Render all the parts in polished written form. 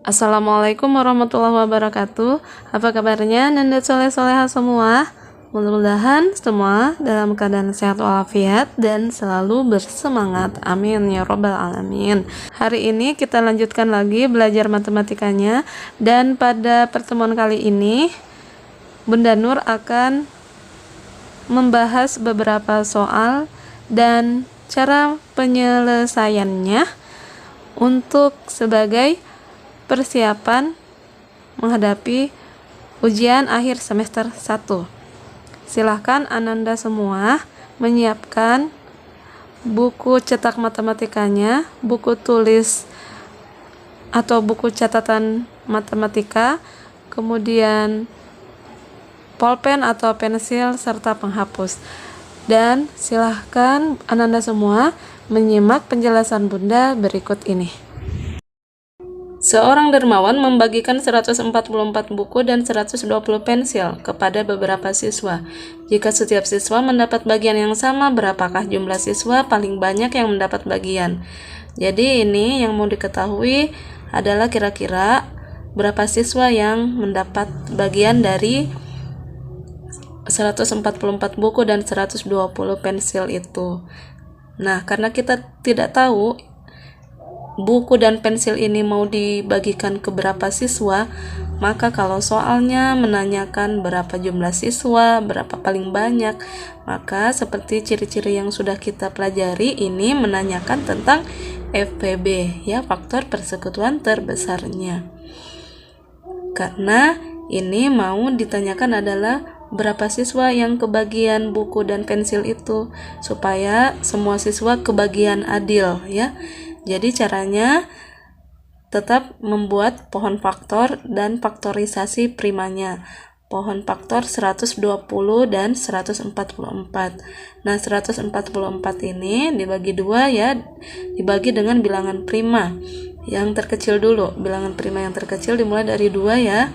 Assalamualaikum warahmatullahi wabarakatuh. Apa kabarnya Nanda soleh-soleha semua? Mudah-mudahan semua dalam keadaan sehat walafiat dan selalu bersemangat. Amin ya robbal alamin. Hari ini kita lanjutkan lagi belajar matematikanya, dan pada pertemuan kali ini Bunda Nur akan membahas beberapa soal dan cara penyelesaiannya untuk sebagai persiapan menghadapi ujian akhir semester 1. Silahkan Ananda semua menyiapkan buku cetak matematikanya, buku tulis atau buku catatan matematika, kemudian pulpen atau pensil serta penghapus. Dan silahkan Ananda semua menyimak penjelasan Bunda berikut ini. Seorang dermawan membagikan 144 buku dan 120 pensil kepada beberapa siswa. Jika setiap siswa mendapat bagian yang sama, berapakah jumlah siswa paling banyak yang mendapat bagian? Jadi ini yang mau diketahui adalah kira-kira berapa siswa yang mendapat bagian dari 144 buku dan 120 pensil itu. Nah, karena kita tidak tahu buku dan pensil ini mau dibagikan ke berapa siswa, maka kalau soalnya menanyakan berapa jumlah siswa, berapa paling banyak, maka seperti ciri-ciri yang sudah kita pelajari, ini menanyakan tentang FPB, ya, faktor persekutuan terbesarnya. Karena ini mau ditanyakan adalah berapa siswa yang kebagian buku dan pensil itu, supaya semua siswa kebagian adil, ya. Jadi caranya tetap membuat pohon faktor dan faktorisasi primanya. Pohon faktor 120 dan 144. Nah, 144 ini dibagi dua, ya, dibagi dengan bilangan prima. Yang terkecil dulu, bilangan prima yang terkecil dimulai dari 2, ya.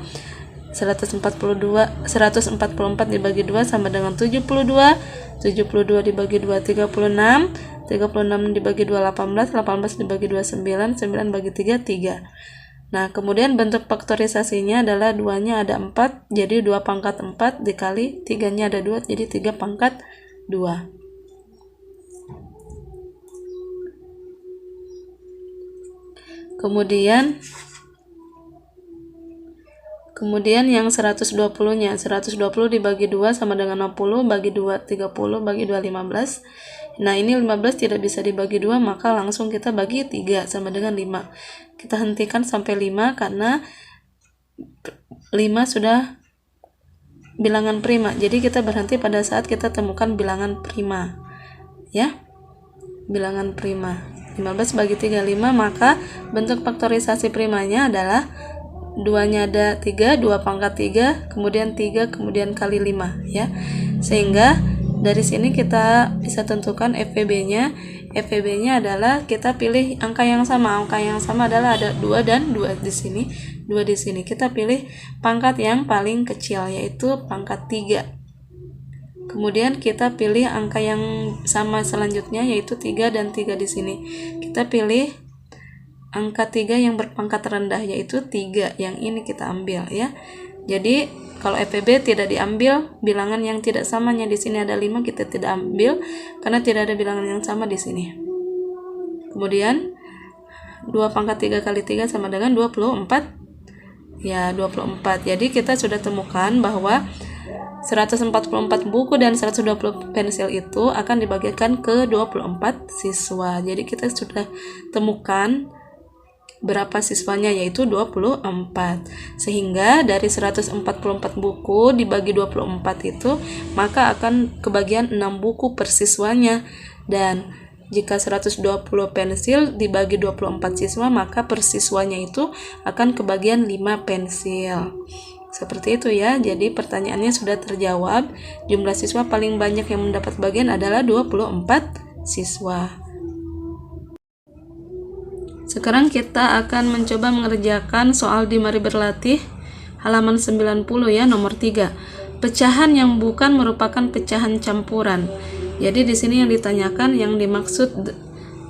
144 dibagi 2 sama dengan 72. 72 dibagi 2 36. 36 dibagi 2 18, 18 dibagi 2 9, 9 bagi 3 3. Nah, kemudian bentuk faktorisasinya adalah 2-nya ada 4, jadi 2 pangkat 4 dikali 3-nya ada 2, jadi 3 pangkat 2. Kemudian yang 120-nya, 120 dibagi 2 sama dengan 60, bagi 2 30, bagi 2 15. Nah, ini 15 tidak bisa dibagi 2, maka langsung kita bagi 3 sama dengan 5. Kita hentikan sampai 5 karena 5 sudah bilangan prima. Jadi kita berhenti pada saat kita temukan bilangan prima. Ya. Bilangan prima. 15 bagi 3 5, maka bentuk faktorisasi primanya adalah 2-nya ada 3, 2 pangkat 3, kemudian 3, kemudian kali 5, ya. Sehingga dari sini kita bisa tentukan FPB-nya. FPB-nya adalah kita pilih angka yang sama. Angka yang sama adalah ada 2 dan 2 di sini, 2 di sini. Kita pilih pangkat yang paling kecil, yaitu pangkat 3. Kemudian kita pilih angka yang sama selanjutnya, yaitu 3 dan 3 di sini. Kita pilih angka 3 yang berpangkat rendah, yaitu 3. Yang ini kita ambil, ya. Jadi kalau FPB tidak diambil bilangan yang tidak samanya. Di sini ada 5, kita tidak ambil karena tidak ada bilangan yang sama di sini. Kemudian 2 pangkat 3 kali 3 sama dengan 24. Ya, 24. Jadi kita sudah temukan bahwa 144 buku dan 120 pensil itu akan dibagikan ke 24 siswa. Jadi kita sudah temukan berapa siswanya, yaitu 24. Sehingga dari 144 buku dibagi 24 itu, maka akan kebagian 6 buku per siswanya. Dan jika 120 pensil dibagi 24 siswa, maka per siswanya itu akan kebagian 5 pensil. Seperti itu, ya. Jadi pertanyaannya sudah terjawab. Jumlah siswa paling banyak yang mendapat bagian adalah 24 siswa. Sekarang kita akan mencoba mengerjakan soal di Mari Berlatih halaman 90, ya, nomor 3. Pecahan yang bukan merupakan pecahan campuran. Jadi di sini yang ditanyakan, yang dimaksud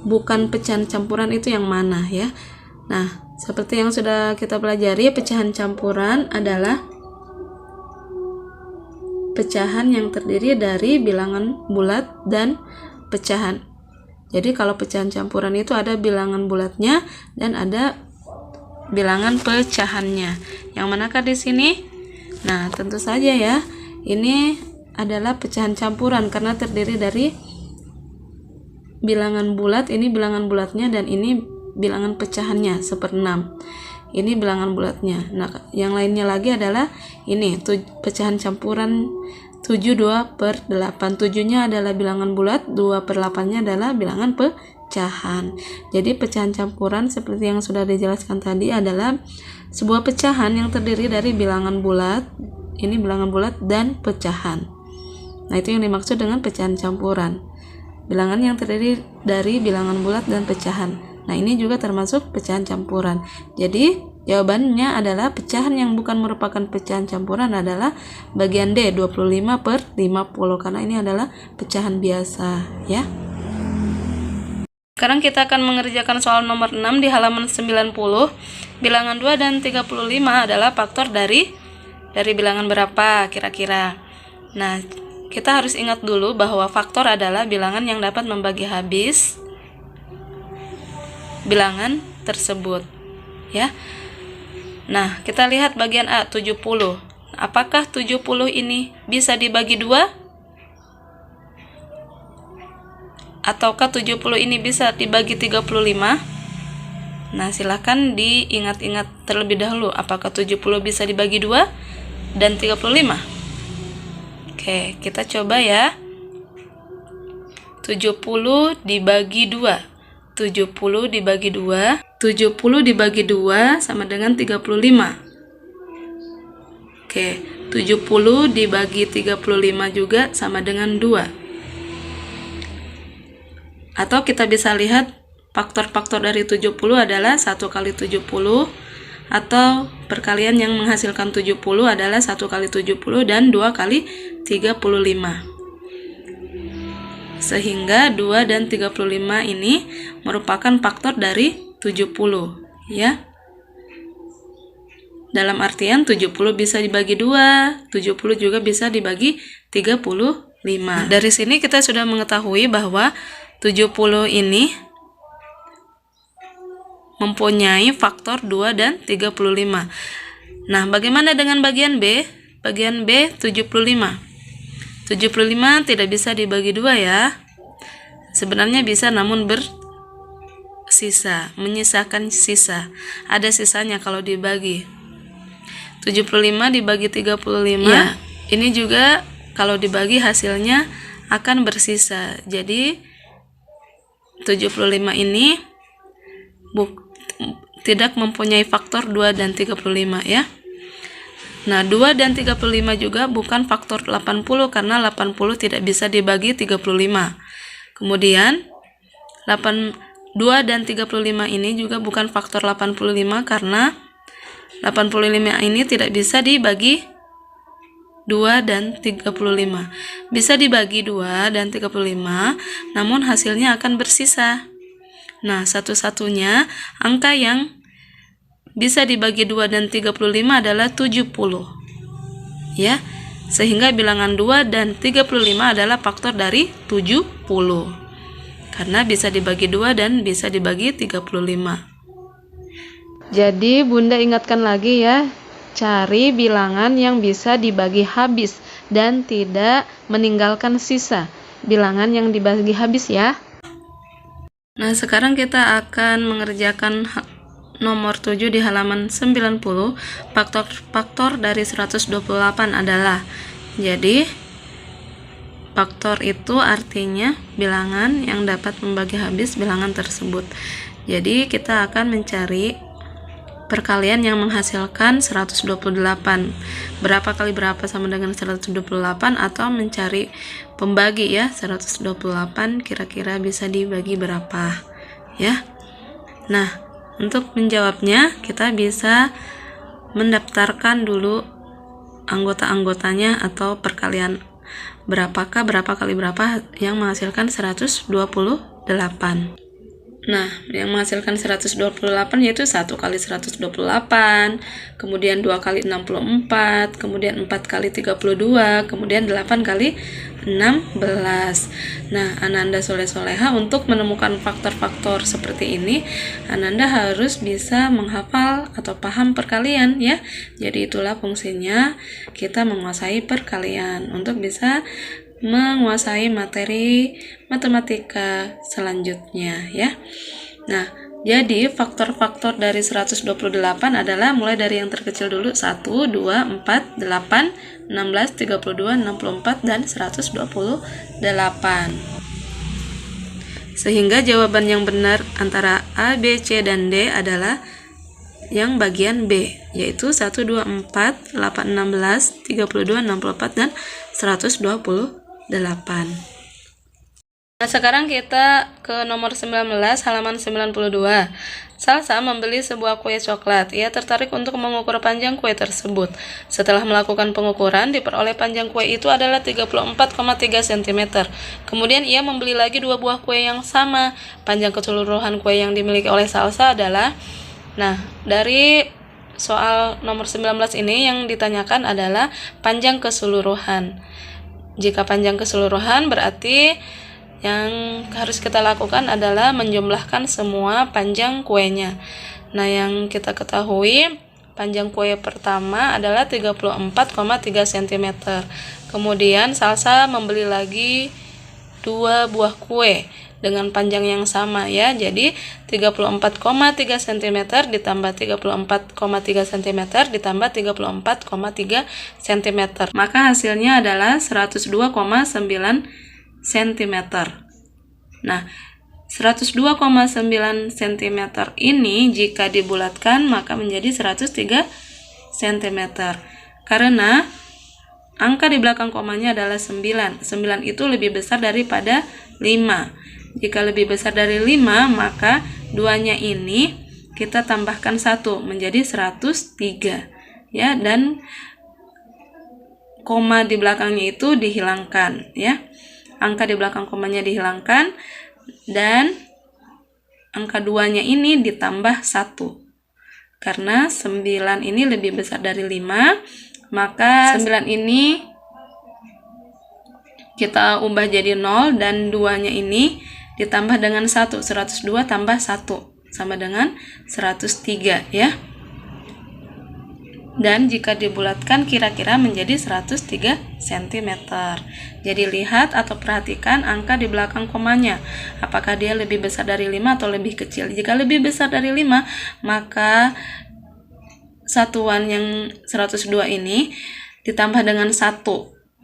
bukan pecahan campuran itu yang mana, ya. Nah, Seperti yang sudah kita pelajari, pecahan campuran adalah pecahan yang terdiri dari bilangan bulat dan pecahan. Jadi kalau pecahan campuran itu ada bilangan bulatnya dan ada bilangan pecahannya. Yang manakah di sini? Nah, tentu saja ya, ini adalah pecahan campuran karena terdiri dari bilangan bulat, ini bilangan bulatnya, dan ini bilangan pecahannya 1/6. Ini bilangan bulatnya. Nah, yang lainnya lagi adalah ini pecahan campuran 7 2/8. 7-nya adalah bilangan bulat, 2/8-nya adalah bilangan pecahan. Jadi pecahan campuran seperti yang sudah dijelaskan tadi adalah sebuah pecahan yang terdiri dari bilangan bulat, ini bilangan bulat dan pecahan. Nah, itu yang dimaksud dengan pecahan campuran. Bilangan yang terdiri dari bilangan bulat dan pecahan. Nah, ini juga termasuk pecahan campuran. Jadi, jawabannya adalah pecahan yang bukan merupakan pecahan campuran adalah bagian D, 25/50, karena ini adalah pecahan biasa, ya. Sekarang kita akan mengerjakan soal nomor 6 di halaman 90. Bilangan 2 dan 35 adalah faktor dari bilangan berapa kira-kira? Nah, kita harus ingat dulu bahwa faktor adalah bilangan yang dapat membagi habis bilangan tersebut, ya. Nah, kita lihat bagian A, 70. Apakah 70 ini bisa dibagi 2? Ataukah 70 ini bisa dibagi 35? Nah, silahkan diingat-ingat terlebih dahulu, apakah 70 bisa dibagi 2 dan 35? Oke, kita coba ya. 70 dibagi 2. 70 dibagi 2. 70 dibagi 2 sama dengan 35. Oke, 70 dibagi 35 juga sama dengan 2. Atau kita bisa lihat faktor-faktor dari 70 adalah 1 kali 70, atau perkalian yang menghasilkan 70 adalah 1 kali 70 dan 2 kali 35. Sehingga 2 dan 35 ini merupakan faktor dari 70, ya. Dalam artian 70 bisa dibagi 2, 70 juga bisa dibagi 35. Dari sini kita sudah mengetahui bahwa 70 ini mempunyai faktor 2 dan 35. Nah, bagaimana dengan bagian B? Bagian B 75. 75 tidak bisa dibagi 2 ya. Sebenarnya bisa, namun bersisa, menyisakan sisa. Ada sisanya kalau dibagi. 75 dibagi 35. Ya, ini juga kalau dibagi hasilnya akan bersisa. Jadi 75 ini tidak mempunyai faktor 2 dan 35 ya. Nah, 2 dan 35 juga bukan faktor 80 karena 80 tidak bisa dibagi 35. Kemudian 2 dan 35 ini juga bukan faktor 85 karena 85 ini tidak bisa dibagi 2 dan 35. Bisa dibagi 2 dan 35, namun hasilnya akan bersisa. Nah, satu-satunya angka yang bisa dibagi 2 dan 35 adalah 70. Ya, sehingga bilangan 2 dan 35 adalah faktor dari 70. Karena bisa dibagi 2 dan bisa dibagi 35. Jadi, Bunda ingatkan lagi ya, cari bilangan yang bisa dibagi habis dan tidak meninggalkan sisa. Bilangan yang dibagi habis ya. Nah, sekarang kita akan mengerjakan nomor 7 di halaman 90. Faktor dari 128 adalah, jadi faktor itu artinya bilangan yang dapat membagi habis bilangan tersebut. Jadi kita akan mencari perkalian yang menghasilkan 128. Berapa kali berapa sama dengan 128, atau mencari pembagi ya. 128 kira-kira bisa dibagi berapa ya. Nah, untuk menjawabnya kita bisa mendaftarkan dulu anggota-anggotanya atau perkalian berapa kali berapa yang menghasilkan 128. Nah, yang menghasilkan 128 yaitu 1 kali 128, kemudian 2 kali 64, kemudian 4 kali 32, kemudian 8 kali 16. Nah, Ananda Soleh-Soleha untuk menemukan faktor-faktor seperti ini, Ananda harus bisa menghafal atau paham perkalian ya. Jadi itulah fungsinya kita menguasai perkalian untuk bisa menguasai materi matematika selanjutnya ya. Nah, jadi faktor-faktor dari 128 adalah mulai dari yang terkecil dulu 1, 2, 4, 8, 16, 32, 64, dan 128. Sehingga jawaban yang benar antara A, B, C, dan D adalah yang bagian B, yaitu 1, 2, 4, 8, 16, 32, 64, dan 128. Nah, sekarang kita ke nomor 19, halaman 92. Salsa membeli sebuah kue coklat. Ia tertarik untuk mengukur panjang kue tersebut. Setelah melakukan pengukuran, diperoleh panjang kue itu adalah 34,3 cm. Kemudian ia membeli lagi 2 buah kue yang sama. Panjang keseluruhan kue yang dimiliki oleh Salsa adalah, nah, dari soal nomor 19 ini yang ditanyakan adalah panjang keseluruhan. Jika panjang keseluruhan berarti yang harus kita lakukan adalah menjumlahkan semua panjang kuenya. Nah, yang kita ketahui panjang kue pertama adalah 34,3 cm. Kemudian Salsa membeli lagi 2 buah kue dengan panjang yang sama ya. Jadi 34,3 cm ditambah 34,3 cm ditambah 34,3 cm. Maka hasilnya adalah 102,9 cm. Nah, 102,9 cm ini jika dibulatkan maka menjadi 103 cm. Karena angka di belakang komanya adalah 9. 9 itu lebih besar daripada 5. Jika lebih besar dari 5, maka 2-nya ini kita tambahkan 1 menjadi 103. Ya, dan koma di belakangnya itu dihilangkan ya. Angka di belakang komanya dihilangkan dan angka 2-nya ini ditambah 1. Karena 9 ini lebih besar dari 5, maka 9 ini kita ubah jadi 0 dan 2-nya ini ditambah dengan 1. 102 tambah 1 sama dengan 103 ya. Dan jika dibulatkan kira-kira menjadi 103 cm. Jadi lihat atau perhatikan angka di belakang komanya. Apakah dia lebih besar dari 5 atau lebih kecil. Jika lebih besar dari 5, maka satuan yang 102 ini ditambah dengan 1.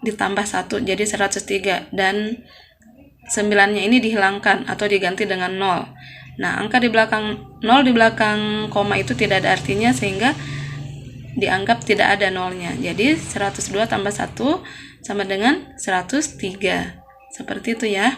Ditambah 1 jadi 103. Dan 9-nya ini dihilangkan atau diganti dengan 0. Nah, angka di belakang 0 di belakang koma itu tidak ada artinya sehingga dianggap tidak ada 0-nya. Jadi 102 tambah 1 sama dengan 103. Seperti itu ya.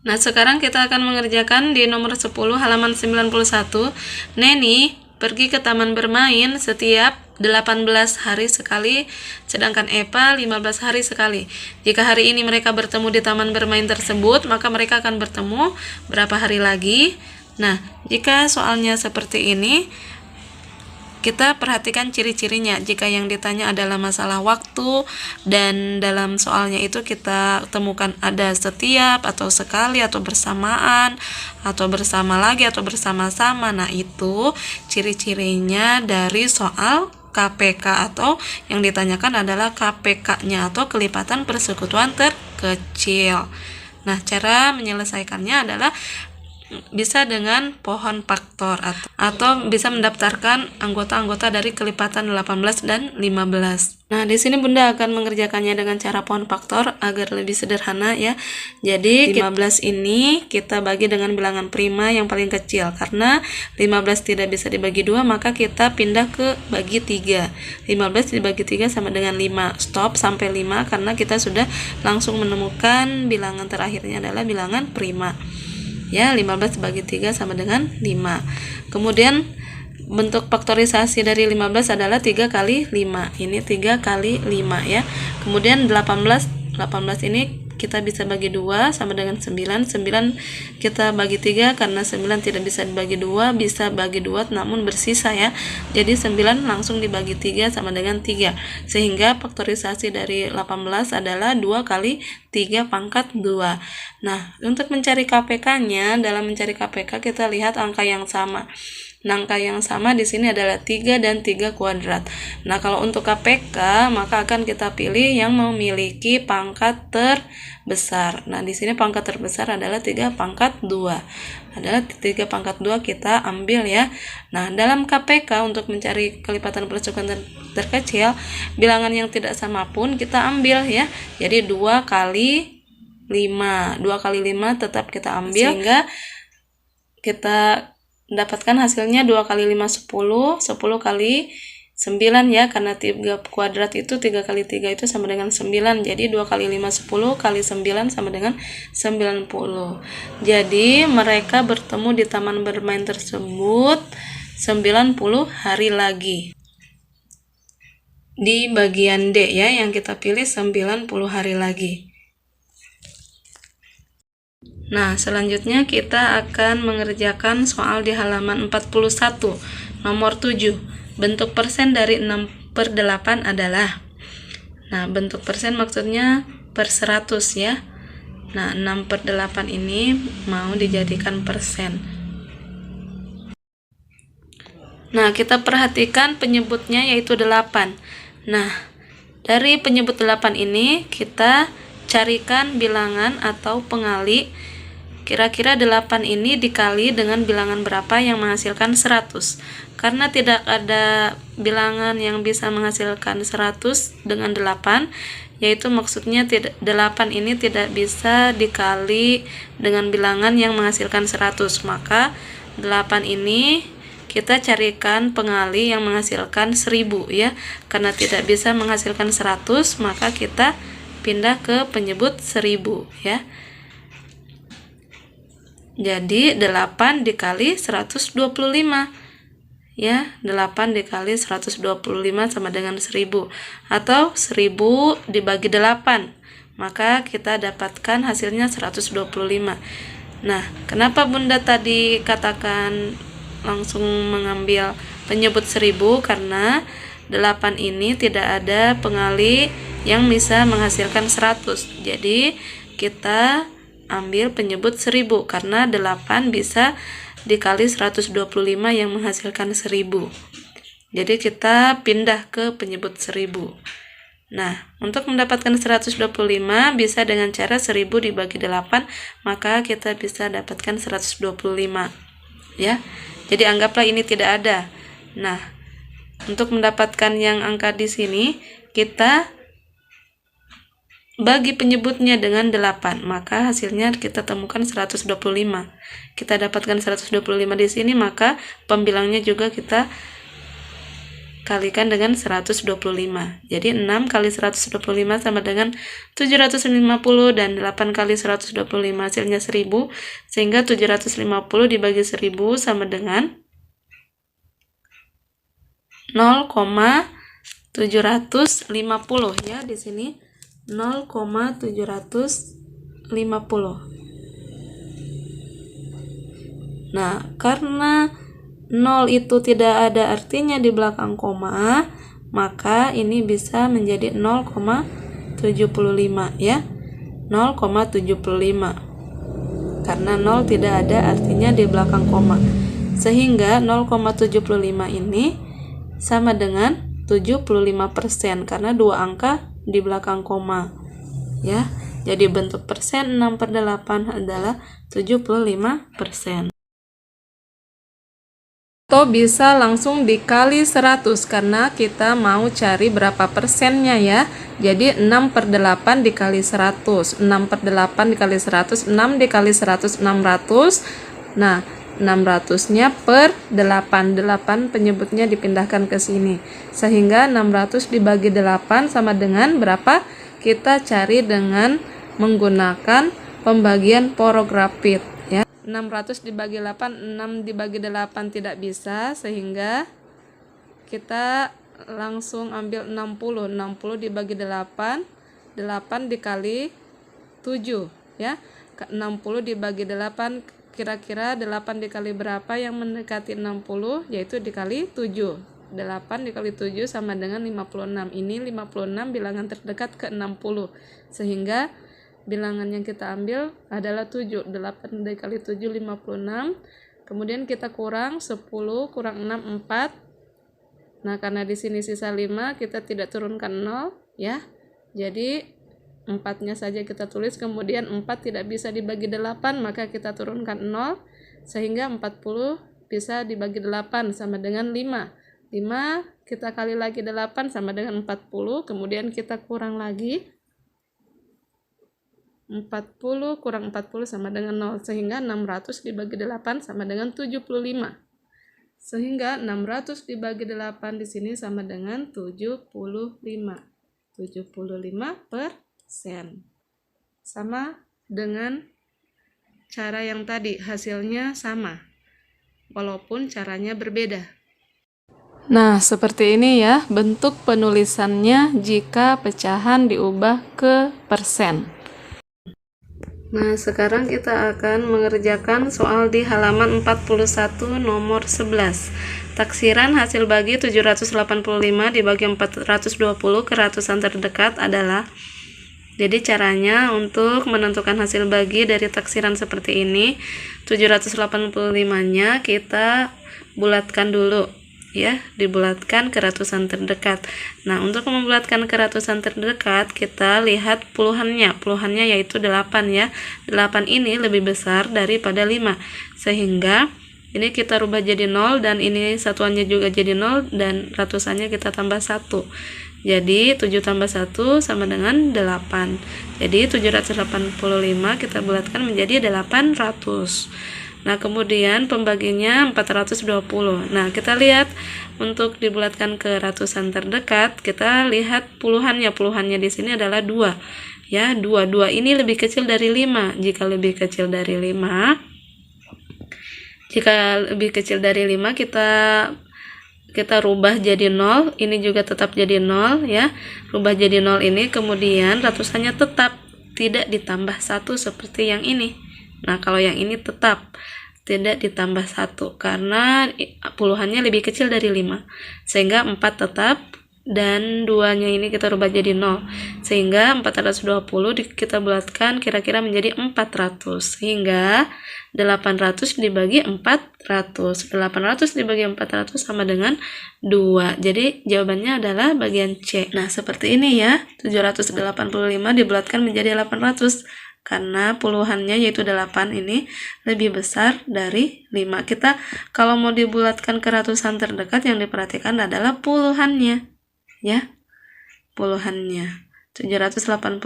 Nah, sekarang kita akan mengerjakan di nomor 10 halaman 91. Neni pergi ke taman bermain setiap 18 hari sekali, sedangkan Eva 15 hari sekali. Jika hari ini mereka bertemu di taman bermain tersebut, maka mereka akan bertemu berapa hari lagi? Nah, jika soalnya seperti ini, kita perhatikan ciri-cirinya. Jika yang ditanya adalah masalah waktu dan dalam soalnya itu kita temukan ada setiap atau sekali atau bersamaan atau bersama lagi atau bersama-sama. Nah, itu ciri-cirinya dari soal KPK atau yang ditanyakan adalah KPK-nya atau kelipatan persekutuan terkecil. Nah, cara menyelesaikannya adalah bisa dengan pohon faktor atau bisa mendaftarkan anggota-anggota dari kelipatan 18 dan 15. Nah, di sini Bunda akan mengerjakannya dengan cara pohon faktor agar lebih sederhana ya. Jadi 15 ini kita bagi dengan bilangan prima yang paling kecil. Karena 15 tidak bisa dibagi 2, maka kita pindah ke bagi 3. 15 dibagi 3 sama dengan 5. Stop sampai 5 karena kita sudah langsung menemukan bilangan terakhirnya adalah bilangan prima. Ya, 15 bagi 3 sama dengan 5. Kemudian bentuk faktorisasi dari 15 adalah 3 kali 5. Ini 3 kali 5 ya. Kemudian 18 ini kita bisa bagi 2 sama dengan 9. 9 kita bagi 3 karena 9 tidak bisa dibagi 2, bisa bagi 2 namun bersisa ya. Jadi 9 langsung dibagi 3 sama dengan 3. Sehingga faktorisasi dari 18 adalah 2 kali 3 pangkat 2. Nah, untuk mencari KPK-nya, dalam mencari KPK kita lihat angka yang sama. Nah, angka yang sama di sini adalah 3 dan 3 kuadrat. Nah, kalau untuk KPK, maka akan kita pilih yang memiliki pangkat terbesar. Nah, di sini pangkat terbesar adalah 3 pangkat 2. Adalah 3 pangkat 2 kita ambil ya. Nah, dalam KPK untuk mencari kelipatan plus cukup terkecil, bilangan yang tidak sama pun kita ambil ya. Jadi 2 kali 5. 2 kali 5 tetap kita ambil, sehingga kita dapatkan hasilnya 2 kali 5 10, 10 kali 9 ya, karena 3 kuadrat itu 3 kali 3 itu sama dengan 9. Jadi 2 kali 5 10 kali 9 sama dengan 90. Jadi mereka bertemu di taman bermain tersebut 90 hari lagi. Di bagian D ya, yang kita pilih 90 hari lagi. Nah, selanjutnya kita akan mengerjakan soal di halaman 41, nomor 7. Bentuk persen dari 6/8 adalah. Nah, bentuk persen maksudnya per 100 ya. Nah, 6/8 ini mau dijadikan persen. Nah, kita perhatikan penyebutnya yaitu 8. Nah, dari penyebut 8 ini kita carikan bilangan atau pengali. Kira-kira 8 ini dikali dengan bilangan berapa yang menghasilkan 100. Karena tidak ada bilangan yang bisa menghasilkan 100 dengan 8, yaitu maksudnya 8 ini tidak bisa dikali dengan bilangan yang menghasilkan 100. Maka 8 ini kita carikan pengali yang menghasilkan 1000 ya. Karena tidak bisa menghasilkan 100, maka kita pindah ke penyebut 1000 ya. Jadi 8 dikali 125 ya, 8 dikali 125 sama dengan 1000, atau 1000 dibagi 8, maka kita dapatkan hasilnya 125. Nah, kenapa Bunda tadi katakan langsung mengambil penyebut 1000? Karena 8 ini tidak ada pengali yang bisa menghasilkan 100. Jadi kita ambil penyebut 1000 karena 8 bisa dikali 125 yang menghasilkan 1000. Jadi kita pindah ke penyebut 1000. Nah, untuk mendapatkan 125 bisa dengan cara 1000 dibagi 8, maka kita bisa dapatkan 125 ya. Jadi anggaplah ini tidak ada. Nah, untuk mendapatkan yang angka di sini, kita bagi penyebutnya dengan 8, maka hasilnya kita temukan 125. Kita dapatkan 125 di sini, maka pembilangnya juga kita kalikan dengan 125. Jadi 6 kali 125 sama dengan 750, dan 8 kali 125 hasilnya 1000, sehingga 750 dibagi 1000 sama dengan 0,750 ya, di sini 0,750. Nah, karena 0 itu tidak ada artinya di belakang koma, maka ini bisa menjadi 0,75 ya. 0,75. Karena 0 tidak ada artinya di belakang koma. Sehingga 0,75 ini sama dengan 75% karena dua angka di belakang koma ya. Jadi bentuk persen 6/8 adalah 75%. Atau bisa langsung dikali 100 karena kita mau cari berapa persennya ya. Jadi 6/8 dikali 100. 6/8 dikali 100, 6 dikali 100, 600. Nah, 600-nya per 8. 8 penyebutnya dipindahkan ke sini. Sehingga 600 dibagi 8 sama dengan berapa? Kita cari dengan menggunakan pembagian porografit ya. 600 dibagi 8, 6 dibagi 8 tidak bisa, sehingga kita langsung ambil 60. 60 dibagi 8, 8 dikali 7 ya. 60 dibagi 8, kira-kira 8 dikali berapa yang mendekati 60, yaitu dikali 7. 8 dikali 7 sama dengan 56. Ini 56 bilangan terdekat ke 60, sehingga bilangan yang kita ambil adalah 7. 8 dikali 7 56. Kemudian kita kurang 10 kurang 6 4. Nah, karena di sini sisa 5, kita tidak turunkan 0 ya. Jadi 4-nya saja kita tulis, kemudian 4 tidak bisa dibagi 8, maka kita turunkan 0, sehingga 40 bisa dibagi 8 sama dengan 5. 5 kita kali lagi 8 sama dengan 40, kemudian kita kurang lagi 40 kurang 40 sama dengan 0, sehingga 600 dibagi 8 sama dengan 75. Sehingga 600 dibagi 8 di sini sama dengan 75. 75%. Sama dengan cara yang tadi, hasilnya sama, walaupun caranya berbeda. Nah, seperti ini ya bentuk penulisannya jika pecahan diubah ke persen. Nah, sekarang kita akan mengerjakan soal di halaman 41 nomor 11. Taksiran hasil bagi 785 dibagi 420 ke ratusan terdekat adalah. Jadi caranya untuk menentukan hasil bagi dari taksiran seperti ini, 785-nya kita bulatkan dulu ya, dibulatkan ke ratusan terdekat. Nah, untuk membulatkan ke ratusan terdekat, kita lihat puluhannya. Puluhannya yaitu 8 ya. 8 ini lebih besar daripada 5. Sehingga ini kita rubah jadi 0, dan ini satuannya juga jadi 0, dan ratusannya kita tambah 1. Jadi 7 tambah 1 sama dengan 8. Jadi 785 kita bulatkan menjadi 800. Nah, kemudian pembaginya 420. Nah, kita lihat untuk dibulatkan ke ratusan terdekat, kita lihat puluhannya. Puluhannya di sini adalah 2. Ya, 2 ini lebih kecil dari 5. Jika lebih kecil dari 5, kita rubah jadi 0, ini juga tetap jadi 0 ya. Rubah jadi 0 ini, kemudian ratusannya tetap tidak ditambah 1 seperti yang ini. Nah, kalau yang ini tetap tidak ditambah 1 karena puluhannya lebih kecil dari 5. Sehingga 4 tetap, dan 2-nya ini kita rubah jadi 0. Sehingga 420 kita bulatkan kira-kira menjadi 400. Sehingga 800 dibagi 400. 800 dibagi 400 sama dengan 2. Jadi jawabannya adalah bagian C. Nah, seperti ini ya. 785 dibulatkan menjadi 800. Karena puluhannya yaitu 8 ini lebih besar dari 5. Kita kalau mau dibulatkan ke ratusan terdekat, yang diperhatikan adalah puluhannya ya. Puluhannya 785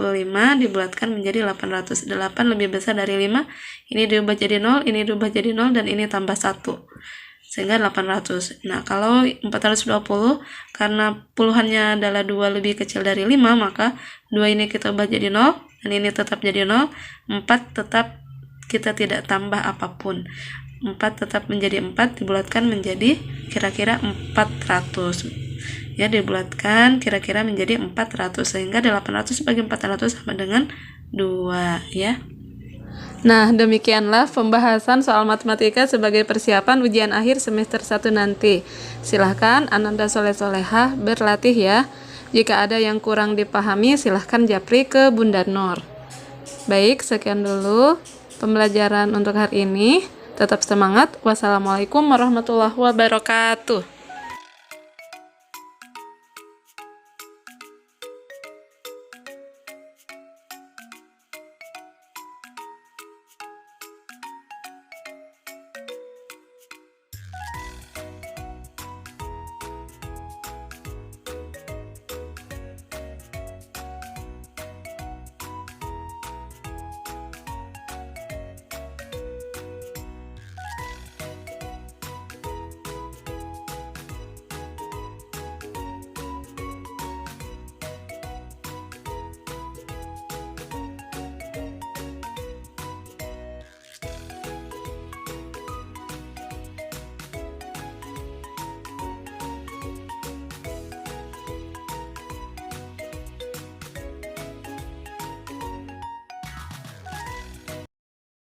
dibulatkan menjadi 800. 8 lebih besar dari 5. Ini diubah jadi 0, ini diubah jadi 0, dan ini tambah 1. Sehingga 800. Nah, kalau 420 karena puluhannya adalah 2 lebih kecil dari 5, maka 2 ini kita ubah jadi 0, dan ini tetap jadi 0. 4 tetap kita tidak tambah apapun. 4 tetap menjadi 4, dibulatkan menjadi kira-kira 400. Ya, dibulatkan kira-kira menjadi 400, sehingga 800 bagi 400 sama dengan 2 ya. Nah, demikianlah pembahasan soal matematika sebagai persiapan ujian akhir semester 1 nanti. Silahkan Ananda Soleh-Solehah berlatih ya. Jika ada yang kurang dipahami, silahkan japri ke Bunda Nur. Baik, sekian dulu pembelajaran untuk hari ini. Tetap semangat. Wassalamualaikum warahmatullahi wabarakatuh.